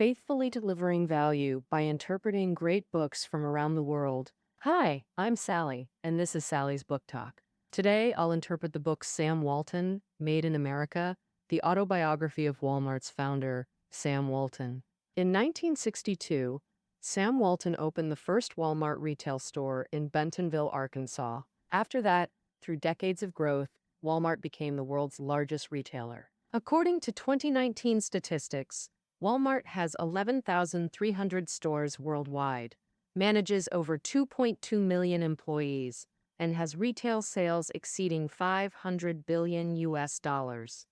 faithfully delivering value by interpreting great books from around the world. Hi, I'm Sally, and this is Sally's Book Talk. Today, I'll interpret the book Sam Walton, Made in America, the autobiography of Walmart's founder, Sam Walton. In 1962, Sam Walton opened the first Walmart retail store in Bentonville, Arkansas. After that, through decades of growth, Walmart became the world's largest retailer. According to 2019 statistics, Walmart has 11,300 stores worldwide, manages over 2.2 million employees, and has retail sales exceeding 500 billion US dollars.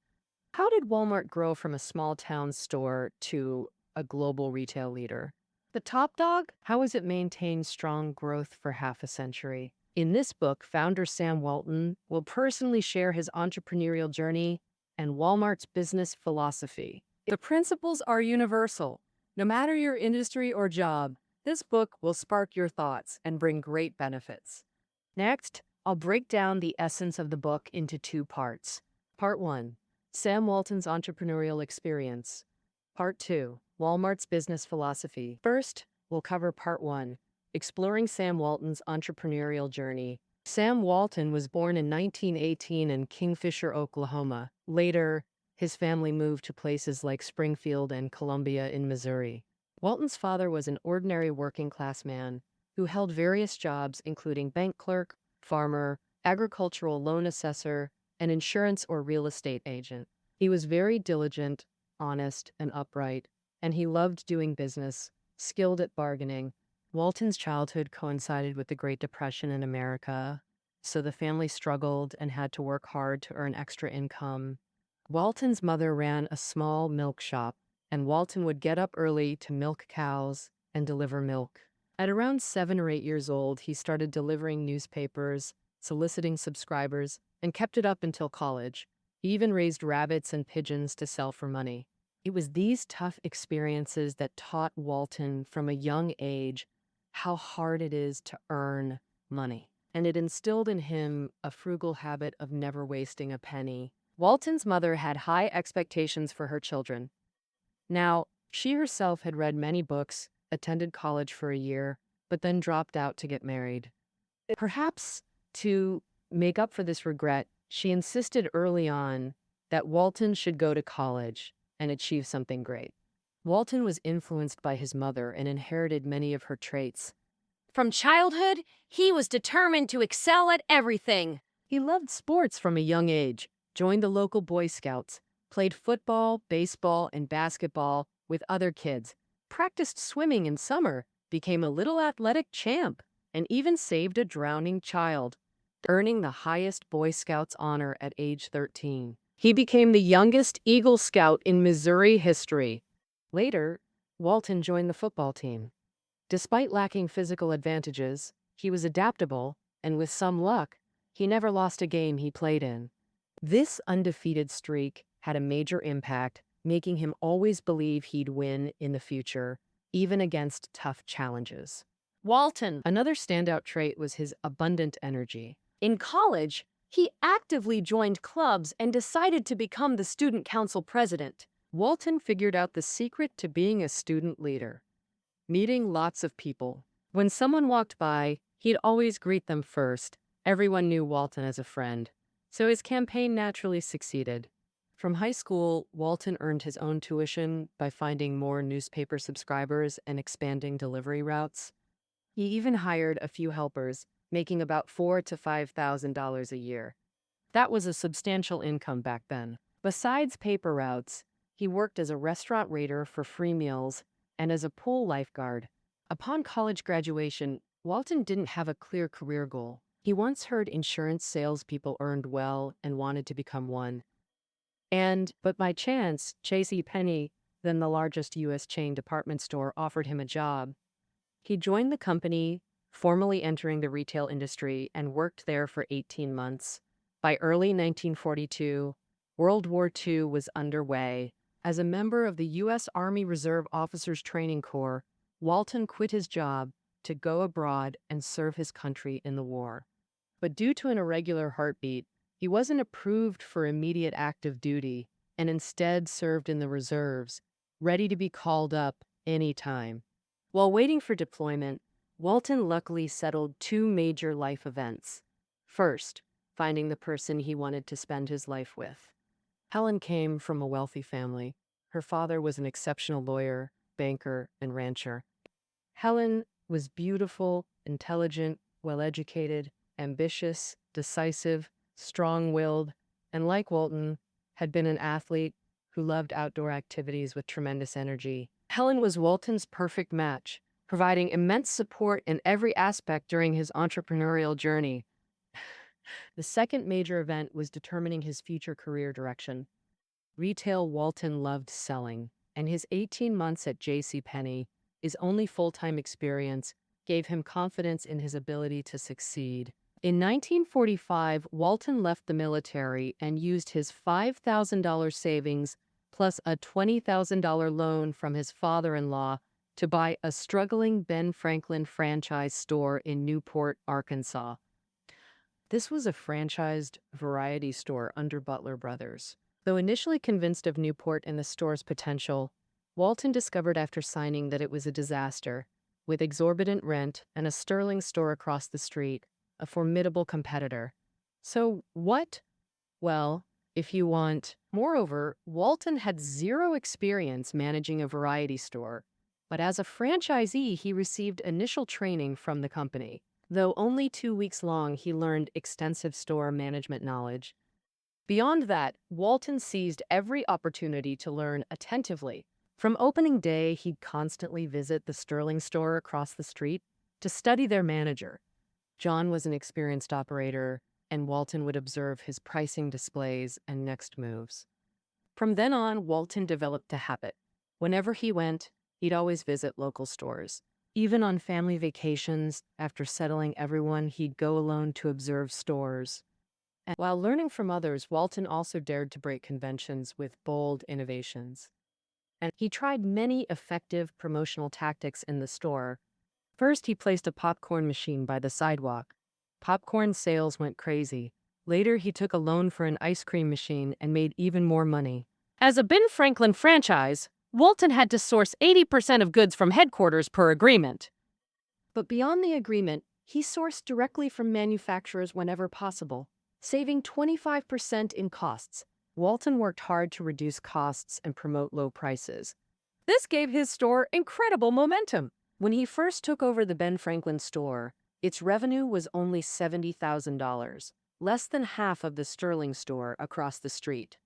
How did Walmart grow from a small town store to a global retail leader? The top dog? How has it maintained strong growth for half a century? In this book, founder Sam Walton will personally share his entrepreneurial journey and Walmart's business philosophy. The principles are universal. No matter your industry or job, this book will spark your thoughts and bring great benefits. Next, I'll break down the essence of the book into two parts. Part 1, Sam Walton's entrepreneurial experience. Part 2, Walmart's business philosophy. First, we'll cover Part 1, exploring Sam Walton's entrepreneurial journey. Sam Walton was born in 1918 in Kingfisher, Oklahoma. Later, his family moved to places like Springfield and Columbia in Missouri. Walton's father was an ordinary working-class man who held various jobs including bank clerk, farmer, agricultural loan assessor, and insurance or real estate agent. He was very diligent, honest, and upright, and he loved doing business, skilled at bargaining. Walton's childhood coincided with the Great Depression in America, so the family struggled and had to work hard to earn extra income. Walton's mother ran a small milk shop, and Walton would get up early to milk cows and deliver milk. At around 7 or 8 years old, he started delivering newspapers, soliciting subscribers, and kept it up until college. He even raised rabbits and pigeons to sell for money. It was these tough experiences that taught Walton from a young age how hard it is to earn money, and it instilled in him a frugal habit of never wasting a penny. Walton's mother had high expectations for her children. Now, she herself had read many books, attended college for a year, but then dropped out to get married. Perhaps to make up for this regret, she insisted early on that Walton should go to college and achieve something great. Walton was influenced by his mother and inherited many of her traits. From childhood, he was determined to excel at everything. He loved sports from a young age, joined the local Boy Scouts, played football, baseball, and basketball with other kids, practiced swimming in summer, became a little athletic champ, and even saved a drowning child, earning the highest Boy Scouts honor at age 13. He became the youngest Eagle Scout in Missouri history. Later, Walton joined the football team. Despite lacking physical advantages, he was adaptable, and with some luck, he never lost a game he played in. This undefeated streak had a major impact, making him always believe he'd win in the future, even against tough challenges. Walton. Another standout trait was his abundant energy. In college, he actively joined clubs and decided to become the student council president. Walton figured out the secret to being a student leader: meeting lots of people. When someone walked by, he'd always greet them first. Everyone knew Walton as a friend, so his campaign naturally succeeded. From high school, Walton earned his own tuition by finding more newspaper subscribers and expanding delivery routes. He even hired a few helpers, making about $4,000 to $5,000 a year. That was a substantial income back then. Besides paper routes, he worked as a restaurant waiter for free meals and as a pool lifeguard. Upon college graduation, Walton didn't have a clear career goal. He once heard insurance salespeople earned well and wanted to become one. But by chance, J.C. Penney, then the largest U.S. chain department store, offered him a job. He joined the company, formally entering the retail industry, and worked there for 18 months. By early 1942, World War II was underway. As a member of the U.S. Army Reserve Officers Training Corps, Walton quit his job to go abroad and serve his country in the war. But due to an irregular heartbeat, he wasn't approved for immediate active duty and instead served in the reserves, ready to be called up anytime. While waiting for deployment, Walton luckily settled two major life events. First, finding the person he wanted to spend his life with. Helen came from a wealthy family. Her father was an exceptional lawyer, banker, and rancher. Helen was beautiful, intelligent, well-educated, ambitious, decisive, strong-willed, and like Walton, had been an athlete who loved outdoor activities with tremendous energy. Helen was Walton's perfect match, providing immense support in every aspect during his entrepreneurial journey. The second major event was determining his future career direction. Retail Walton loved selling, and his 18 months at JCPenney, his only full-time experience, gave him confidence in his ability to succeed. In 1945, Walton left the military and used his $5,000 savings plus a $20,000 loan from his father-in-law to buy a struggling Ben Franklin franchise store in Newport, Arkansas. This was a franchised variety store under Butler Brothers. Though initially convinced of Newport and the store's potential, Walton discovered after signing that it was a disaster, with exorbitant rent and a sterling store across the street, a formidable competitor. So what? Well, if you want. Moreover, Walton had zero experience managing a variety store, but as a franchisee, he received initial training from the company. Though only 2 weeks long, he learned extensive store management knowledge. Beyond that, Walton seized every opportunity to learn attentively. From opening day, he'd constantly visit the Sterling store across the street to study their manager. John was an experienced operator, and Walton would observe his pricing displays and next moves. From then on, Walton developed a habit. Whenever he went, he'd always visit local stores. Even on family vacations, after settling everyone, he'd go alone to observe stores. And while learning from others, Walton also dared to break conventions with bold innovations. And he tried many effective promotional tactics in the store. First, he placed a popcorn machine by the sidewalk. Popcorn sales went crazy. Later, he took a loan for an ice cream machine and made even more money. As a Ben Franklin franchise, Walton had to source 80% of goods from headquarters per agreement. But beyond the agreement, he sourced directly from manufacturers whenever possible, saving 25% in costs. Walton worked hard to reduce costs and promote low prices. This gave his store incredible momentum. When he first took over the Ben Franklin store, its revenue was only $70,000, less than half of the Sterling store across the street.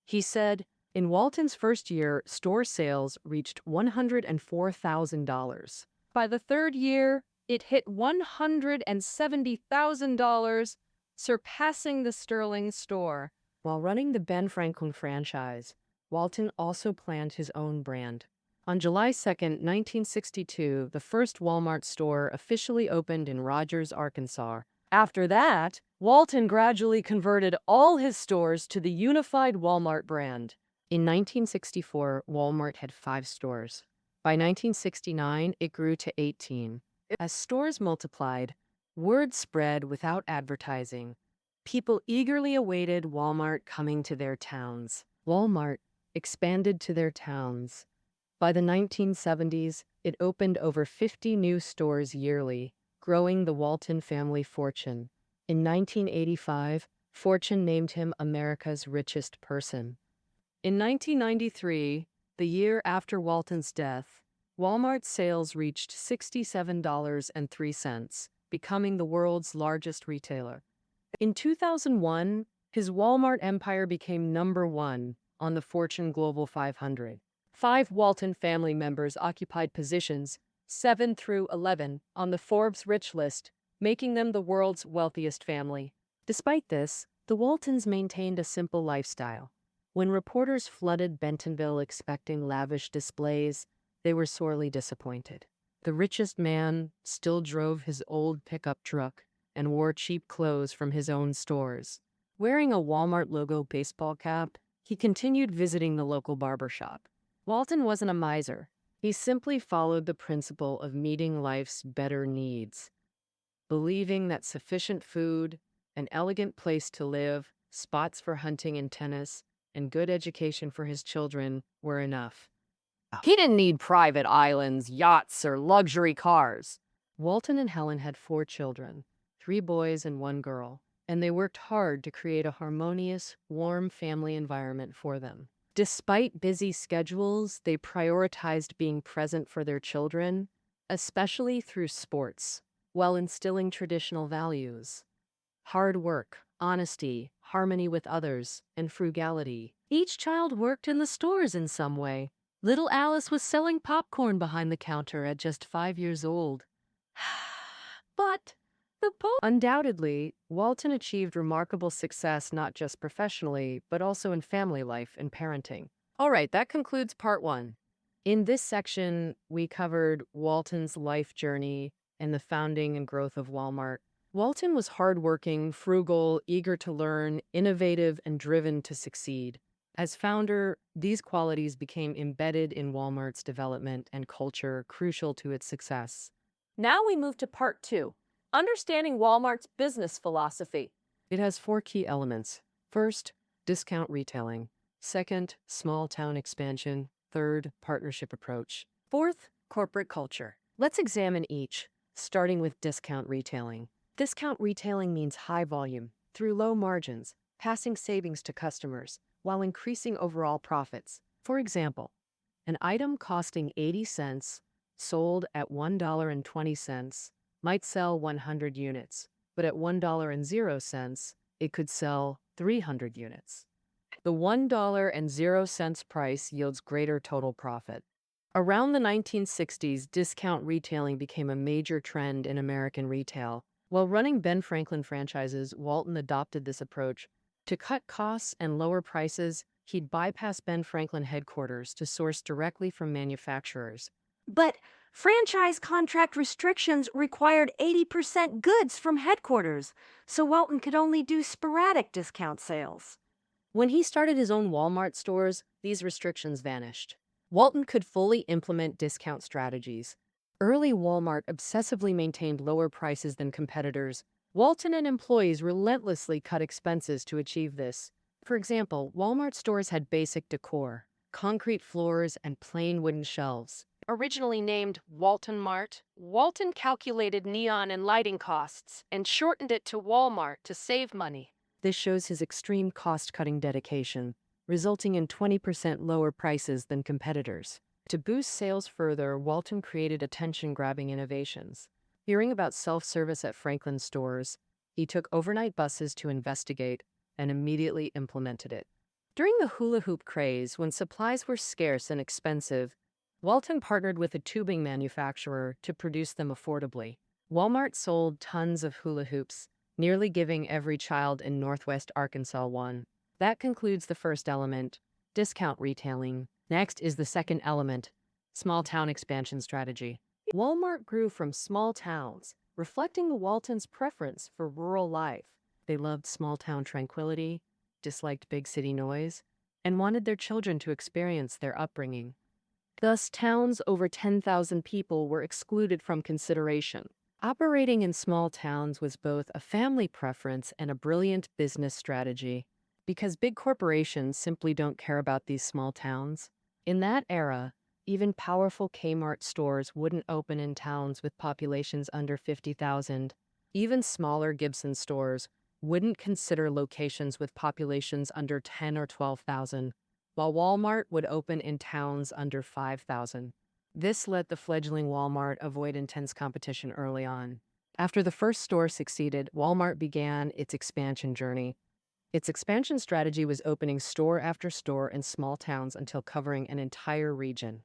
He said, in Walton's first year, store sales reached $104,000. By the third year, it hit $170,000, surpassing the Sterling store. While running the Ben Franklin franchise, Walton also planned his own brand. On July 2, 1962, the first Walmart store officially opened in Rogers, Arkansas. After that, Walton gradually converted all his stores to the unified Walmart brand. In 1964, Walmart had 5 stores. By 1969, it grew to 18. As stores multiplied, word spread without advertising. People eagerly awaited Walmart coming to their towns. Walmart expanded to their towns. By the 1970s, it opened over 50 new stores yearly, growing the Walton family fortune. In 1985, Fortune named him America's richest person. In 1993, the year after Walton's death, Walmart's sales reached $67.03, becoming the world's largest retailer. In 2001, his Walmart empire became #1 on the Fortune Global 500. 5 Walton family members occupied positions 7 through 11 on the Forbes Rich list, making them the world's wealthiest family. Despite this, the Waltons maintained a simple lifestyle. When reporters flooded Bentonville expecting lavish displays, they were sorely disappointed. The richest man still drove his old pickup truck and wore cheap clothes from his own stores. Wearing a Walmart logo baseball cap, he continued visiting the local barber shop. Walton wasn't a miser. He simply followed the principle of meeting life's better needs, believing that sufficient food, an elegant place to live, spots for hunting and tennis, and good education for his children were enough. He didn't need private islands, yachts, or luxury cars. Walton and Helen had 4 children, 3 boys and 1 girl, and they worked hard to create a harmonious, warm family environment for them. Despite busy schedules, they prioritized being present for their children, especially through sports, while instilling traditional values. Hard work, honesty, harmony with others, and frugality. Each child worked in the stores in some way. Little Alice was selling popcorn behind the counter at just 5 years old. But undoubtedly, Walton achieved remarkable success not just professionally, but also in family life and parenting. All right, that concludes part 1. In this section, we covered Walton's life journey and the founding and growth of Walmart. Walton was hardworking, frugal, eager to learn, innovative, and driven to succeed. As founder, these qualities became embedded in Walmart's development and culture, crucial to its success. Now we move to part 2, understanding Walmart's business philosophy. It has 4 key elements. First, discount retailing. Second, small town expansion. Third, partnership approach. Fourth, corporate culture. Let's examine each, starting with discount retailing. Discount retailing means high volume, through low margins, passing savings to customers, while increasing overall profits. For example, an item costing 80 cents, sold at $1.20, might sell 100 units, but at $1.00, it could sell 300 units. The $1.00 price yields greater total profit. Around the 1960s, discount retailing became a major trend in American retail. While running Ben Franklin franchises, Walton adopted this approach. To cut costs and lower prices, he'd bypass Ben Franklin headquarters to source directly from manufacturers. But franchise contract restrictions required 80% goods from headquarters, so Walton could only do sporadic discount sales. When he started his own Walmart stores, these restrictions vanished. Walton could fully implement discount strategies. Early Walmart obsessively maintained lower prices than competitors. Walton and employees relentlessly cut expenses to achieve this. For example, Walmart stores had basic decor, concrete floors, and plain wooden shelves. Originally named Walton Mart, Walton calculated neon and lighting costs and shortened it to Walmart to save money. This shows his extreme cost-cutting dedication, resulting in 20% lower prices than competitors. To boost sales further, Walton created attention-grabbing innovations. Hearing about self-service at Franklin stores, he took overnight buses to investigate and immediately implemented it. During the hula hoop craze, when supplies were scarce and expensive, Walton partnered with a tubing manufacturer to produce them affordably. Walmart sold tons of hula hoops, nearly giving every child in Northwest Arkansas one. That concludes the first element, discount retailing. Next is the second element, small town expansion strategy. Walmart grew from small towns, reflecting Walton's preference for rural life. They loved small town tranquility, disliked big city noise, and wanted their children to experience their upbringing. Thus, towns over 10,000 people were excluded from consideration. Operating in small towns was both a family preference and a brilliant business strategy, because big corporations simply don't care about these small towns. In that era, even powerful Kmart stores wouldn't open in towns with populations under 50,000. Even smaller Gibson stores wouldn't consider locations with populations under 10 or 12,000, while Walmart would open in towns under 5,000. This let the fledgling Walmart avoid intense competition early on. After the first store succeeded, Walmart began its expansion journey. Its expansion strategy was opening store after store in small towns until covering an entire region.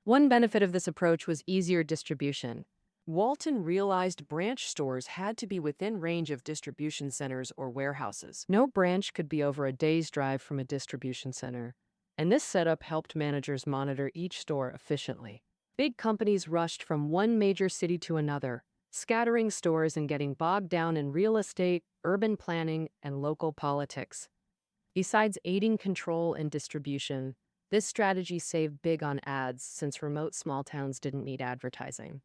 One benefit of this approach was easier distribution. Walton realized branch stores had to be within range of distribution centers or warehouses. No branch could be over a day's drive from a distribution center, and this setup helped managers monitor each store efficiently. Big companies rushed from one major city to another, scattering stores and getting bogged down in real estate, urban planning, and local politics. Besides aiding control and distribution, this strategy saved big on ads since remote small towns didn't need advertising.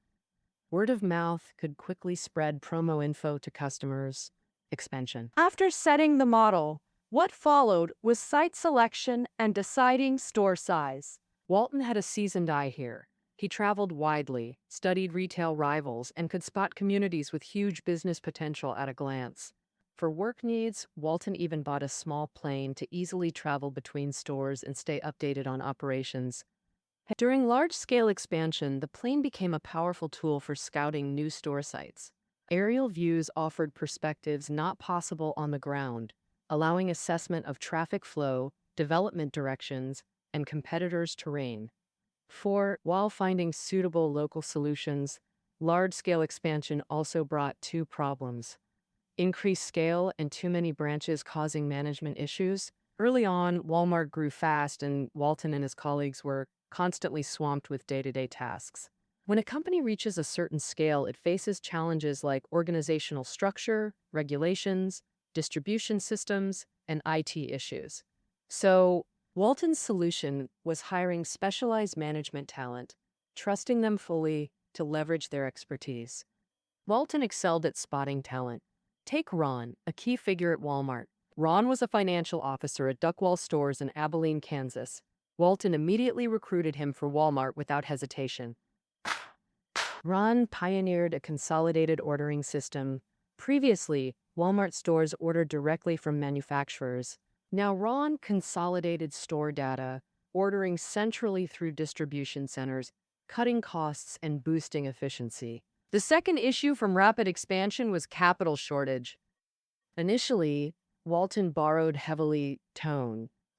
Word of mouth could quickly spread promo info to customers. Expansion. After setting the model, what followed was site selection and deciding store size. Walton had a seasoned eye here. He traveled widely, studied retail rivals, and could spot communities with huge business potential at a glance. For work needs, Walton even bought a small plane to easily travel between stores and stay updated on operations. During large-scale expansion, the plane became a powerful tool for scouting new store sites. Aerial views offered perspectives not possible on the ground, allowing assessment of traffic flow, development directions, and competitors' terrain. While finding suitable local solutions, large-scale expansion also brought two problems: increased scale and too many branches causing management issues. Early on, Walmart grew fast, and Walton and his colleagues were constantly swamped with day-to-day tasks. When a company reaches a certain scale, it faces challenges like organizational structure, regulations, distribution systems, and IT issues. So, Walton's solution was hiring specialized management talent, trusting them fully to leverage their expertise. Walton excelled at spotting talent. Take Ron, a key figure at Walmart. Ron was a financial officer at Duckwall Stores in Abilene, Kansas. Walton immediately recruited him for Walmart without hesitation. Ron pioneered a consolidated ordering system. Previously, Walmart stores ordered directly from manufacturers. Now Ron consolidated store data, ordering centrally through distribution centers, cutting costs and boosting efficiency. The second issue from rapid expansion was capital shortage. Initially, Walton borrowed heavily,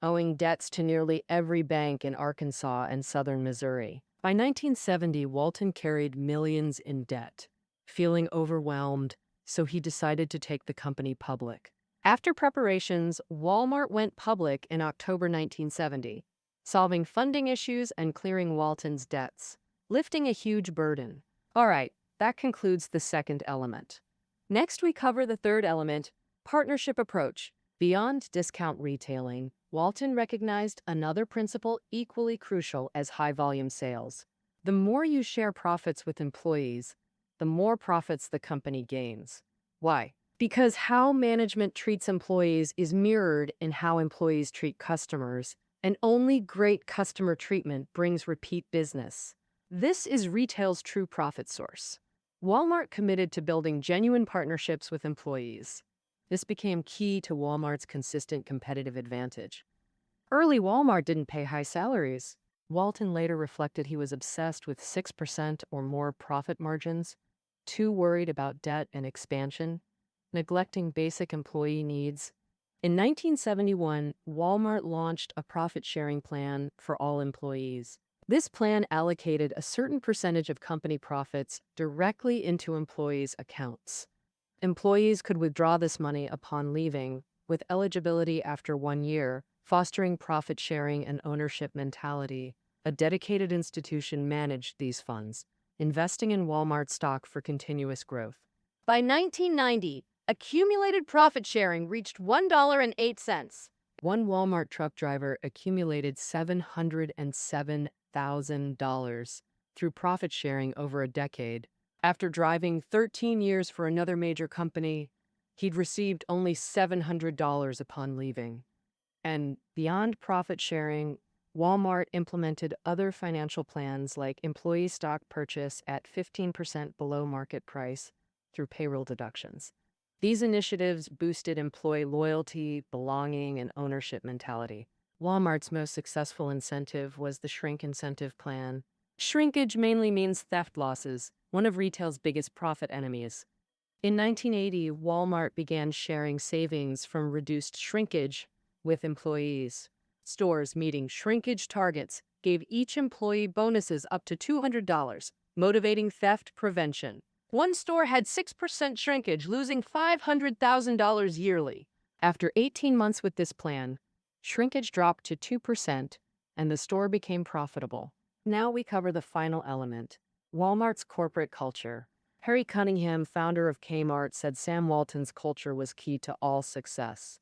owing debts to nearly every bank in Arkansas and southern Missouri. By 1970, Walton carried millions in debt. Feeling overwhelmed, so he decided to take the company public. After preparations, Walmart went public in October 1970, solving funding issues and clearing Walton's debts, lifting a huge burden. All right, that concludes the second element. Next, we cover the third element: partnership approach. Beyond discount retailing, Walton recognized another principle equally crucial as high-volume sales. The more you share profits with employees, the more profits the company gains. Why? Because how management treats employees is mirrored in how employees treat customers, and only great customer treatment brings repeat business. This is retail's true profit source. Walmart committed to building genuine partnerships with employees. This became key to Walmart's consistent competitive advantage. Early Walmart didn't pay high salaries. Walton later reflected he was obsessed with 6% or more profit margins, too worried about debt and expansion, neglecting basic employee needs. In 1971, Walmart launched a profit-sharing plan for all employees. This plan allocated a certain percentage of company profits directly into employees' accounts. Employees could withdraw this money upon leaving, with eligibility after 1 year, fostering profit sharing and ownership mentality. A dedicated institution managed these funds, investing in Walmart stock for continuous growth. By 1990, accumulated profit sharing reached $1.08. One Walmart truck driver accumulated $707,000 through profit sharing over a decade. After driving 13 years for another major company, he'd received only $700 upon leaving. And beyond profit sharing, Walmart implemented other financial plans like employee stock purchase at 15% below market price through payroll deductions. These initiatives boosted employee loyalty, belonging, and ownership mentality. Walmart's most successful incentive was the shrink incentive plan. Shrinkage mainly means theft losses, one of retail's biggest profit enemies. In 1980, Walmart began sharing savings from reduced shrinkage with employees. Stores meeting shrinkage targets gave each employee bonuses up to $200, motivating theft prevention. One store had 6% shrinkage, losing $500,000 yearly. After 18 months with this plan, shrinkage dropped to 2%, and the store became profitable. Now we cover the final element: Walmart's corporate culture. Harry Cunningham, founder of Kmart, said Sam Walton's culture was key to all success.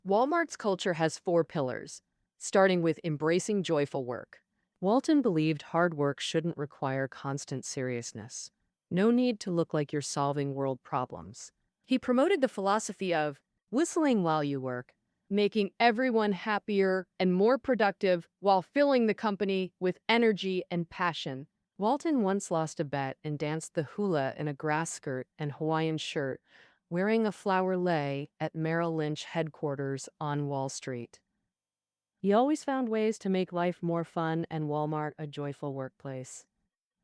Walmart's culture has 4 pillars, starting with embracing joyful work. Walton believed hard work shouldn't require constant seriousness. No need to look like you're solving world problems. He promoted the philosophy of whistling while you work, making everyone happier and more productive while filling the company with energy and passion. Walton once lost a bet and danced the hula in a grass skirt and Hawaiian shirt, wearing a flower lei at Merrill Lynch headquarters on Wall Street. He always found ways to make life more fun and Walmart a joyful workplace.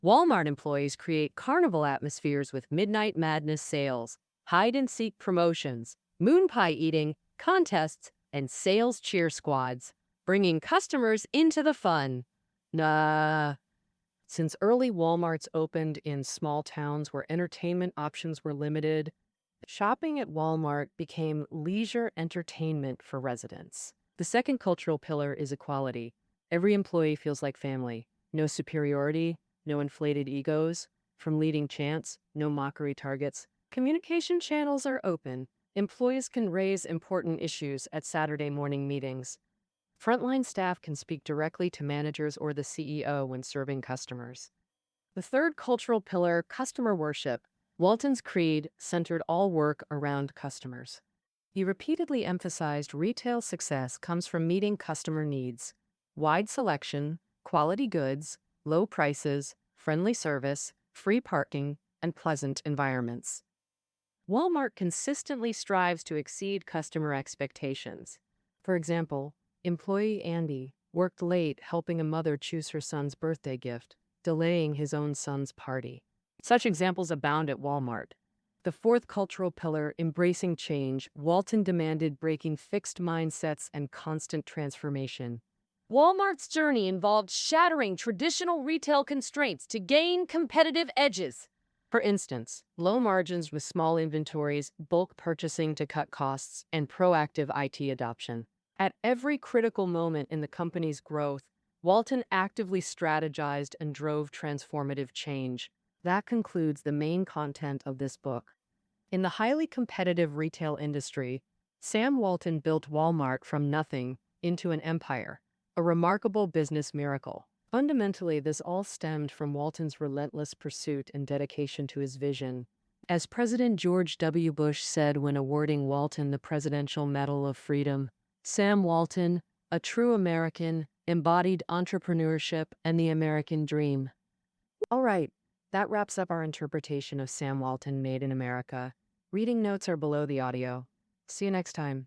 Walmart employees create carnival atmospheres with midnight madness sales, hide-and-seek promotions, moon pie eating, contests, and sales cheer squads, bringing customers into the fun. Nah. Since early Walmarts opened in small towns where entertainment options were limited, shopping at Walmart became leisure entertainment for residents. The second cultural pillar is equality. Every employee feels like family. No superiority, no inflated egos. From leading chants, no mockery targets. Communication channels are open. Employees can raise important issues at Saturday morning meetings. Frontline staff can speak directly to managers or the CEO when serving customers. The third cultural pillar, customer worship. Walton's creed centered all work around customers. He repeatedly emphasized retail success comes from meeting customer needs. Wide selection, quality goods, low prices, friendly service, free parking, and pleasant environments. Walmart consistently strives to exceed customer expectations. For example, employee Andy worked late helping a mother choose her son's birthday gift, delaying his own son's party. Such examples abound at Walmart. The fourth cultural pillar, embracing change, Walton demanded breaking fixed mindsets and constant transformation. Walmart's journey involved shattering traditional retail constraints to gain competitive edges. For instance, low margins with small inventories, bulk purchasing to cut costs, and proactive IT adoption. At every critical moment in the company's growth, Walton actively strategized and drove transformative change. That concludes the main content of this book. In the highly competitive retail industry, Sam Walton built Walmart from nothing into an empire, a remarkable business miracle. Fundamentally, this all stemmed from Walton's relentless pursuit and dedication to his vision. As President George W. Bush said when awarding Walton the Presidential Medal of Freedom, Sam Walton, a true American, embodied entrepreneurship and the American dream. All right, that wraps up our interpretation of Sam Walton Made in America. Reading notes are below the audio. See you next time.